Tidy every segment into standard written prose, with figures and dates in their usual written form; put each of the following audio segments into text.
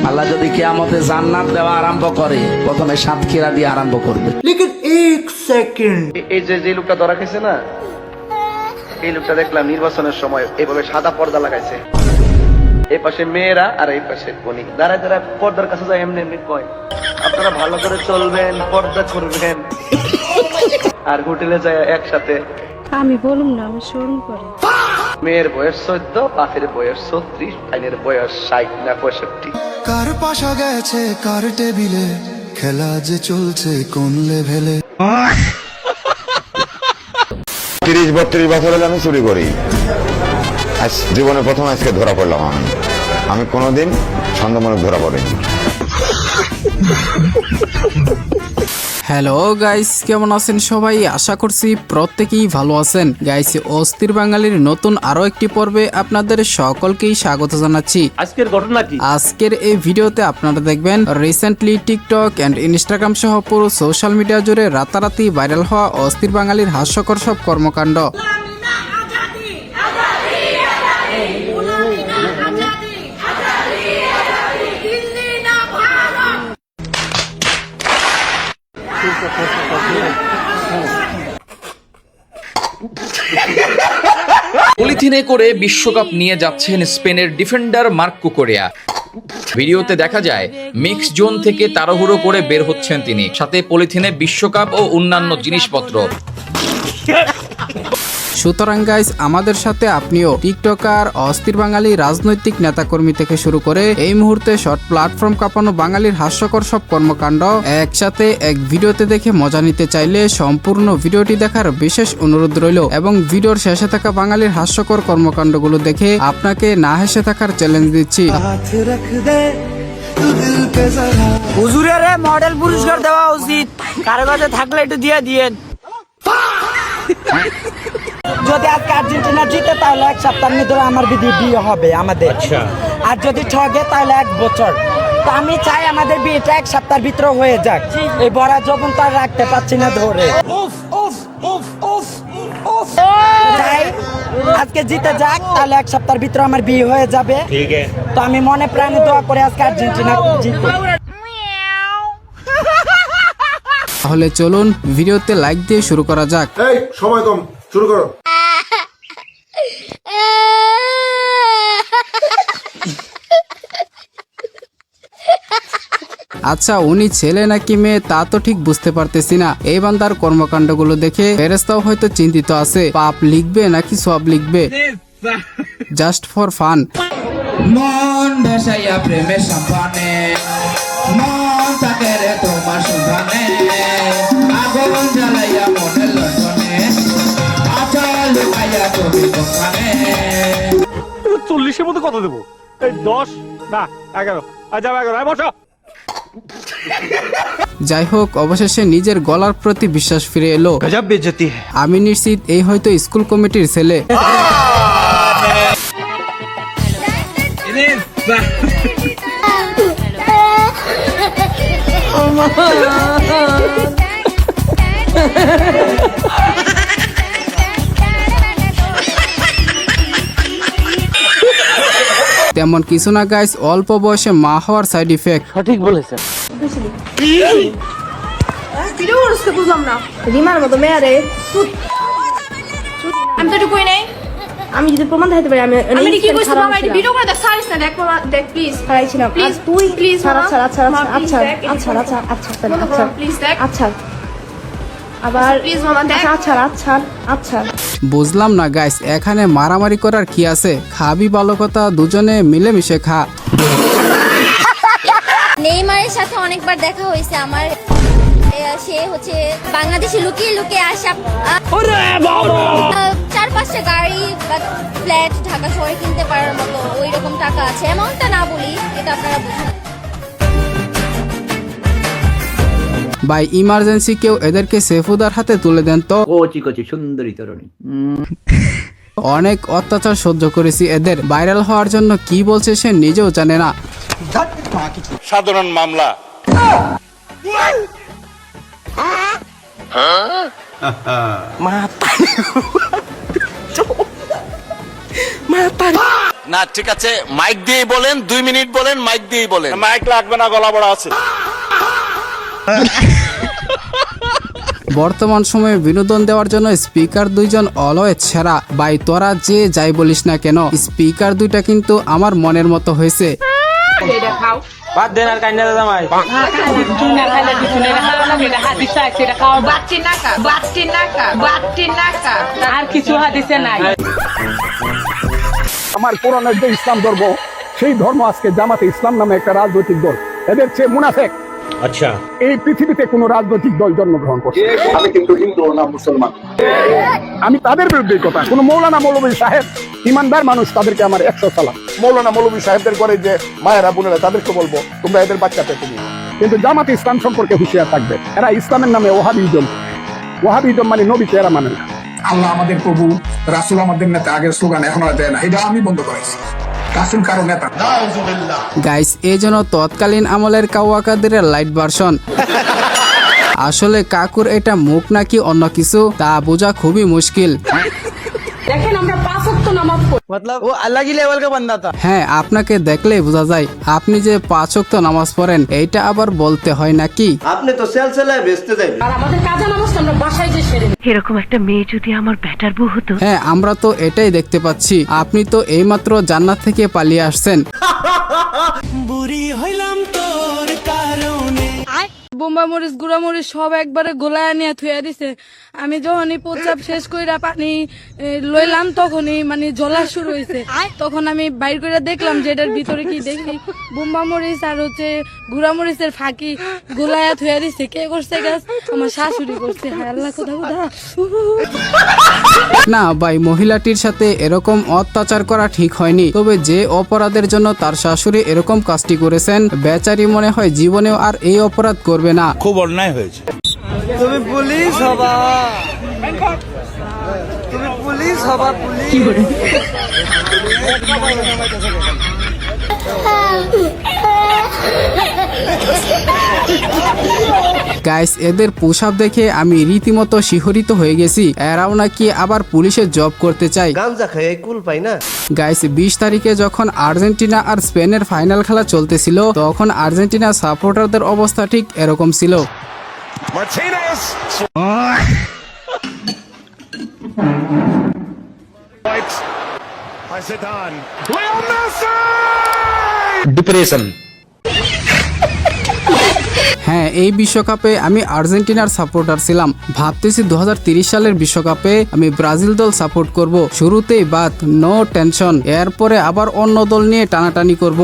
আল্লাহ যদি কিয়ামতে জান্নাত দেওয়া আরম্ভ করে, প্রথমে সাতক্ষীরা দিয়ে আরম্ভ করবে। লেকিন এক সেকেন্ড, এই যে লোকটা ধরা খেয়েছে না, এই লোকটা দেখলাম নির্বাচনের সময় এইভাবে সাদা পর্দা লাগাইছে। এই পাশে মেয়েরা আর এই পাশে বণিক যারা যারা পর্দার কাছে যায় এমনি এমনি কয়, আপনারা ভালো করে চলবেন, পর্দা করবেন। আর হোটেলে যায় একসাথে। আমি বলুম না, আমি শরম করে। মেয়ের বয়স 14, বাপের বয়স 36, ভাইয়ের বয়স 60 না 65। কার পাশা গেছে কার টেবিলে, খেলা যে চলছে কোন লেভেলে। 30-32 বছর হলে আমি চুরি করি। আজ জীবনে প্রথম আজকে ধরা পড়লাম। আমি কোনোদিন সন্দেহমূলক ধরা পড়িনি। হ্যালো গাইস, কেমন আছেন সবাই? আশা করছি প্রত্যেকেই ভালো আছেন। গাইস, অস্থির বাঙালির নতুন আরো একটি পর্বে আপনাদের সকলকেই স্বাগত জানাচ্ছি। আজকের ঘটনা কি? আজকের এই ভিডিওতে আপনারা দেখবেন রিসেন্টলি টিকটক এন্ড ইনস্টাগ্রাম সহ পুরো সোশ্যাল মিডিয়া জুড়ে রাতারাতি ভাইরাল হওয়া অস্থির বাঙালির হাস্যকর সব কর্মকাণ্ড। পলিথিনে করে বিশ্বকাপ নিয়ে যাচ্ছেন স্পেনের ডিফেন্ডার মার্ক কুকুরেয়া। ভিডিওতে দেখা যায় মিক্স জোন থেকে তাড়াহুড়ো করে বের হচ্ছেন তিনি, সাথে পলিথিনে বিশ্বকাপ ও অন্যান্য জিনিসপত্র। সুতরাং গাইস, আমাদের সাথে আপনিও টিকটকার, অস্থির বাঙালি, রাজনৈতিক নেতাকর্মী থেকে শুরু করে এই মুহূর্তে শর্ট প্ল্যাটফর্ম কাঁপানো বাঙালির হাস্যকর সব কর্মকাণ্ড একসাথে এক ভিডিওতে দেখে মজা নিতে চাইলে সম্পূর্ণ ভিডিওটি দেখার বিশেষ অনুরোধ রইল। এবং ভিডিওর শেষে থাকা বাঙালির হাস্যকর কর্মকাণ্ডগুলো দেখে আপনাকে না হেসে থাকার চ্যালেঞ্জ দিচ্ছি। হুজুরের মডেল পুরস্কার দেওয়া উচিত, কারো কাছে থাকলে একটু দিয়ে দিয়েন। যদি আজকে আর্জেন্টিনা জিতে তাহলে 1 সপ্তাহের ভিতরে আমার বিয়ে হবে আমাদের। আর যদি ঠকে তাহলে 1 বছর। তো আমি চাই আমাদের বিয়েটা 1 সপ্তাহের ভিতরে হয়ে যাক। এই বড় যখন তার রাখতে পারছি না ধরে, চাই আজকে জিতে যাক, তাহলে 1 সপ্তাহের ভিতরে আমার বিয়ে হয়ে যাবে। তো আমি মনে প্রাণে দোয়া করে আজকে আর্জেন্টিনা জিতবে। তাহলে চলুন ভিডিওতে লাইক দিয়ে শুরু করা যাক। এই সময় কম, শুরু করো। আচ্ছা, উনি ছেলে নাকি মেয়ে তা তো ঠিক বুঝতে পারতেছি না। এই বান্দার কর্মকাণ্ডগুলো দেখে ফেরেশতাও হয়তো চিন্তিত আছে, পাপ লিখবে নাকি সওয়াব লিখবে। Just for fun. মন ভেসাইয়া প্রেমের সম্পানে, মন থাকে রে তোমার সন্ধানে, আগুন জ্বালাইয়া মনের লন্ডনে, আচল লুকাইয়া তুমি দোকানে। 40-এর মধ্যে কত দেবো? এই 10 না 11। আচ্ছা 11 বসো। যাই হোক, অবশেষে নিজের গলার প্রতি বিশ্বাস ফিরে এলো। গজব বেইজ্জতি। আমি নিশ্চিত এই হয়তো স্কুল কমিটির ছেলে। তেমন কিছু না গাইস, অল্প বয়সে মা হওয়ার সাইড ইফেক্ট। সঠিক বলেছেন। ভিডিও করতে বুঝলাম না, রিমার মতো মেয়ারে আমি তো টুকুই নেই। আমি যদি প্রমাণ দিতে পারি আমি কি কইছি মামা, এটা ভিডিও করে দেখ, সারিস না, দেখ দেখ প্লিজ। ছাড়াইছিলাম প্লিজ, তুই প্লিজ ছাড়া ছাড়া ছাড়া আচ্ছা আচ্ছা আচ্ছা আচ্ছা আচ্ছা প্লিজ দেখ আচ্ছা আবার প্লিজ মামা দেখ আচ্ছা আচ্ছা আচ্ছা। বুঝলাম না গাইস, এখানে মারামারি করার কি আছে? খাবি ভালো কথা, দুজনে মিলেমিশে খা। নেইমারের সাথে অনেকবার দেখা হয়েছে আমার। সে হচ্ছে বাংলাদেশে লুকিয়ে লুকিয়ে আসা 4-5টা গাড়ি বা ফ্ল্যাট ঢাকা শহরে কিনতে পারার মতো ওই রকম টাকা আছে। অ্যামাউন্টটা না বলি, এটা আপনারা বুঝুন। বাই ইমার্জেন্সি কেউ এদেরকে সেফুদার হাতে তুলে দেন তো। কচি কচি সুন্দরী তরুণী। অনেক অত্যাচার সহ্য করেছি এদের। ভাইরাল হওয়ার জন্য কি বলছে সে নিজেও জানে না। সাধারণ মামলা। না ঠিক আছে, মাইক দিয়ে বলেন, 2 মিনিট বলেন, মাইক দিয়ে বলেন। মাইক লাগবে না, গলা বড় আছে। বর্তমান সময়ে বিনোদন দেওয়ার জন্য স্পিকার দুইজন অলওয়েজ সেরা। ভাই তোরা যে যাই বলিস না কেন, স্পিকার দুইটা কিন্তু আমার মনের মতো হয়েছে। বাদ দেন আর কান্না দাদা মাই। আর কিছু হাদিসে নাই। আমার কোরআনের যে ইসলাম ধর্ম, সেই ধর্ম আজকে জামাতে ইসলাম নামে একটা রাজনৈতিক দল, এদের চেয়ে মুনাফেক আচ্ছা এই পৃথিবীতে কোন রাজনৈতিক দল জন্মগ্রহণ করছে। আমি কিন্তু হিন্দু না মুসলমান, আমি তাদের বিরুদ্ধে কথা। কোন মৌলানা মৌলভী সাহেব ইমানদার মানুষ, তাদেরকে আমার 100 সালাম। মৌলানা মৌলভী সাহেবদের করে যে মায়েরা বোনেরা, তাদেরকে বলবো তোমরা এদের বাচ্চা পেতে নিও। কিন্তু জামাতে ইসলাম সম্পর্কে হুঁশিয়ার থাকবে, এরা ইসলামের নামে ওয়াহাবিজম মানে নবী এরা মানে না। আল্লাহ আমাদের প্রভু, রাসূল আমাদের নেতা, আগের স্লোগান এখন আর দেয় না, এটা আমি বন্ধ করেছি। কাসিম কারো নেতা। গাইস এই জন্য তৎকালীন আমলের কাওয়া কাদেরের লাইট ভার্সন। আসলে কাকুর এটা মুখ নাকি অন্য কিছু তা বোঝা খুবই মুশকিল। দেখেন আমরা 5 ওয়াক্ত নামাজ পড়ি, मतलब वो अलग ही लेवल का बंदा था। হ্যাঁ আপনাকে দেখলেই বোঝা যায় আপনি যে 5 ওয়াক্ত নামাজ পড়েন, এইটা আবার বলতে হয় নাকি? আপনি তো সেলসেলায় বেচতে যাবেন। আর আমাদের কাজা নামাজ আমরা বাসায় যে সেরে নিই। এরকম একটা মেয়ে যদি আমার ব্যাটার বউ হতো। হ্যাঁ আমরা তো এটাই দেখতে পাচ্ছি, আপনি তো এইমাত্র জান্নাত থেকে পালিয়ে আসছেন। বোম্বা মরিচ গুঁড়া মরিচ সব একবারে গোলায় নিয়ে থুয়ে দিছে। আমি যখনই প্রস্রাব শেষ কইরা পানি লইলাম তখনই মানে জ্বলা শুরু হয়েছে। তখন আমি বাইর করে দেখলাম যে এটার ভিতরে কি, দেখি বোম্বা মরিচ আর হচ্ছে গুঁড়া মরিচের ফাঁকি গোলায় থুয়ে দিছে। কে করছে গাছ? আমার শাশুড়ি করছে। হায় আল্লাহ, কোথা কোথা। না ভাই, মহিলাটির সাথে এরকম অত্যাচার করা ঠিক হয়নি। তবে যে অপরাধের জন্য তার শাশুড়ি এরকম কাজটি করেছেন, বেচারি মনে হয় জীবনেও আর এই অপরাধ করবে না। খুব অন্যায় হয়েছে। তুমি পুলিশ হবা, তুমি পুলিশ হবা, পুলিশ। গাইস এদের পোশাক দেখে আমি রীতিমতো শিহরিত হয়ে গেছি। এরাও নাকি আবার পুলিশের জব করতে চায়। গাঞ্জা খায় কুল পাই না। গাইস 20 তারিখে যখন আর্জেন্টিনা আর স্পেনের ফাইনাল খেলা চলতেছিল, তখন আর্জেন্টিনা সাপোর্টারদের অবস্থা ঠিক এরকম ছিল। ডিপ্রেশন। হ্যাঁ এই বিশ্বকাপে আমি আর্জেন্টিনার সাপোর্টার ছিলাম। ভাবতেছি 2030 সালের বিশ্বকাপে আমি ব্রাজিল দল সাপোর্ট করব। শুরুতেই বাদ, নো টেনশন। এরপরে আবার অন্য দল নিয়ে টানাটানি করব।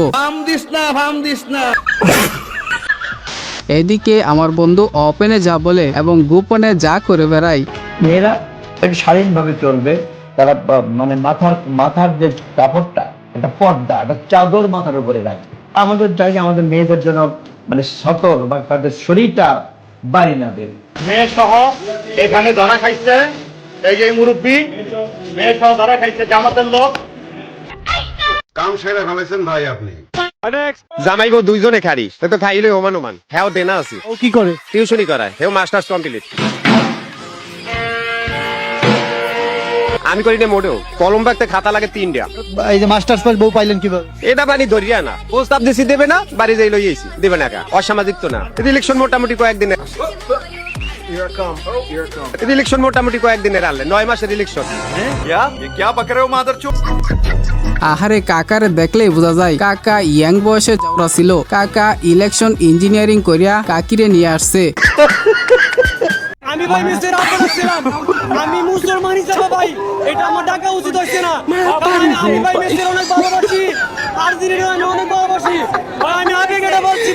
এদিকে আমার বন্ধু ওপেনে যা বলে এবং গোপনে যা করে বেড়ায়। মেয়েরা একটু স্বাধীনভাবে চলবে, তারা মানে মাথার যে কাপড়টা, একটা পর্দা, একটা চাদর মাথার উপরে রাখবে। আমাদের চাই আমাদের মেয়েদের জন্য মানে সতর্ক বা তাদের শরীরটা বাড়ি না দেবে। মেয়ে সহ এখানে ধরা খাইছে এই যে মুরব্বী, মেয়ে সহ ধরা খাইছে জামাতের লোক। কাম সেরে ফেলেছেন ভাই আপনি। জামাই বউ দুইজনে খারি, তো খাইলে ওমান ওমান। হ্যাঁ দেনা আছে। ও কি করে? টিউশনি করায়। হেও মাস্টার্স কমপ্লিট। আমি করি না মোটেও। কলম রাখতে খাতা লাগে 3টা। এই যে মাস্টার্স পাস বউ পাইলেন কিভাবে? এটা বানি ধরিয়া না, প্রস্তাব দিছি দেবে না, বাড়ি যাই লই আইছি দেবে না। অসামাজিক তো না। ইলেকশন মোটামুটি কয়েকদিনের আনলে 9 মাসের ইলেকশন। আহারে কাকারে দেখলেই বোঝা যায় কাকা ইয়াং বয়সে যাওয়া ছিল। কাকা ইলেকশন ইঞ্জিনিয়ারিং করিয়া কাকিরে নিয়ে আসছে। আমি ভাই মিস্টার আপনার ছিলাম, আমি মুসলমান হিসেবে ভাই এটা আমার ডাকা উচিত হইছে না। আমি ভাই মিস্টার অনেক ভালোবাসি, আর দিনের আমি অনেক ভালোবাসি ভাই। আমি আগে এটা বলছি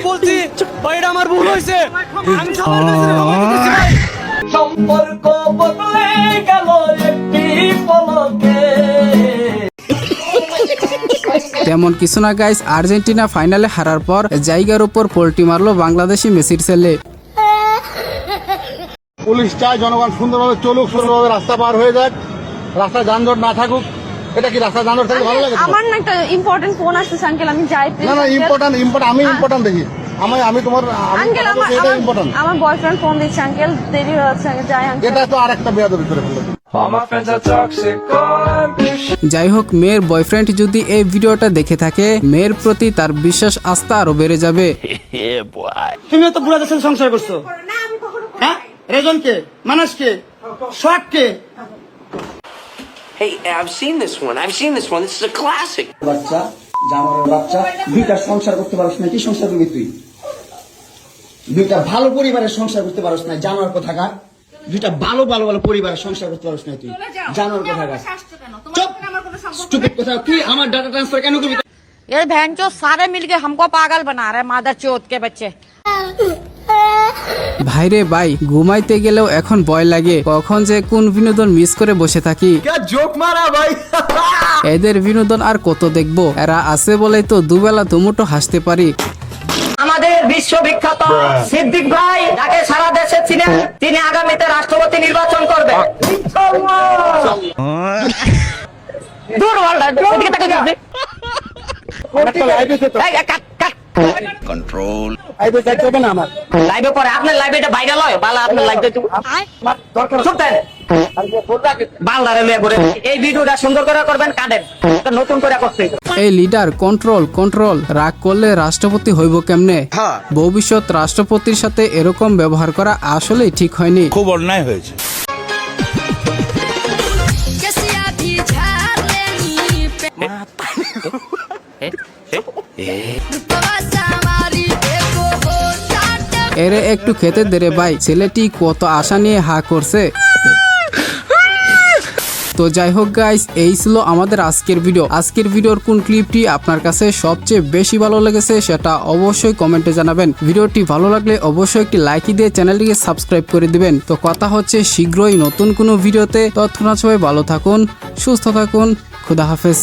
ভাই, এটা আমার ভুল হইছে। আমি সবার কাছে ক্ষমা চাইতেছি ভাই। সম্পর্ক বদলে গেল একটি পলকে। তেমন কিছু না গাইস, আর্জেন্টিনা ফাইনালে হারার পর জায়গার উপর পোল্টি মারলো বাংলাদেশি মেসির ছেলে। পুলিশ চায় জনগণ সুন্দরভাবে চলুক, সুন্দরভাবে রাস্তা পার হয়ে যাক, রাস্তা যানজট না থাকুক। এটা কি রাস্তা যানজট থাকলে ভালো লাগে? আমার না একটা ইম্পর্টেন্ট ফোন আসছে আঙ্কেল, আমি যাই। না না, ইম্পর্টেন্ট আমি ইম্পর্টেন্ট দেখি। আমি তোমার আঙ্কেল এটা ইম্পর্টেন্ট। আমার বয়ফ্রেন্ড ফোন দিচ্ছে আঙ্কেল, দেরি হয়ে যাচ্ছে, যাই আঙ্কেল। এটা তো আরেকটা বেয়াদবি করে ফেললো। যাই হোক, মেয়ের বয়ফ্রেন্ড যদি এই ভিডিওটা দেখে থাকে, মেয়ের প্রতি তার বিশ্বাস আস্থা আরো বেড়ে যাবে। তুমিও তো বুড়া দেশের সংসার করছো, হ্যাঁ? রেজন কে, মানুষ কে, short K? Hey, I've seen this one. This is a classic. বাচ্চা, জানোয়ারের বাচ্চা, দুইটা সংসার করতে পারছ না, কি সংসার করবি তুই? দুইটা ভালো পরিবারের সংসার করতে পারছ না, জানোয়ার কোথাকার। দুইটা ভালো পরিবারের সংসার করতে পারছ না তুই, জানোয়ার কোথাকার। চুপ, স্টুপিড কথা। তুই আমার ডাটা ট্রান্সফার কেন করবি? ये बहन जो सारे मिलके हमको पागल बना रहे मादर चौथ के बच्चे। ভাইরে ভাই, ঘুমাইতে গেলেও এখন ভয় লাগে, কখন যে কোন বিনোদন মিস করে বসে থাকি। এদের বিনোদন আর কত দেখবো, এরা আছে বলেই তো দুবেলা দুমুটো হাসতে পারি। আমাদের বিশ্ববিখ্যাত সিদ্দিক ভাই, যাকে সারা দেশে চিনে, তিনি আগামীতে রাষ্ট্রপতি নির্বাচন করবে। দূর ওয়াল্ডা, ওদিকে তাকিয়ে আপনি। কন্ট্রোল আইবে যাইতে হবে না আমার লাইভে পরে আপনার লাইভে এটা ভাইরাল হয়, বালা আপনার লাইভে তো দরকার শুনতেন বালদারে লয়ে করে এই ভিডিওটা সুন্দর করে করবেন, কাটেন, এটা নতুন করে করতে। এই লিডার কন্ট্রোল রাগ করলে রাষ্ট্রপতি হইব কেমনে? ভবিষ্যৎ রাষ্ট্রপতির সাথে এরকম ব্যবহার করা আসলেই ঠিক হয়নি, খুব অন্যায় হয়েছে। এরে একটু খেতে দে রে ভাই, ছেলেটি কত আশা নিয়ে হা করছে। তো যাই হোক গাইস, এই ছিল আমাদের আজকের ভিডিও। আজকের ভিডিওর কোন ক্লিপটি আপনার কাছে সবচেয়ে বেশি ভালো লেগেছে সেটা অবশ্যই কমেন্টে জানাবেন। ভিডিওটি ভালো লাগলে অবশ্যই একটি লাইক দিয়ে চ্যানেলটিকে সাবস্ক্রাইব করে দিবেন। তো কথা হচ্ছে শীঘ্রই নতুন কোনো ভিডিওতে। ততক্ষণ সবাই ভালো থাকুন, সুস্থ থাকুন, খুদা হাফেজ।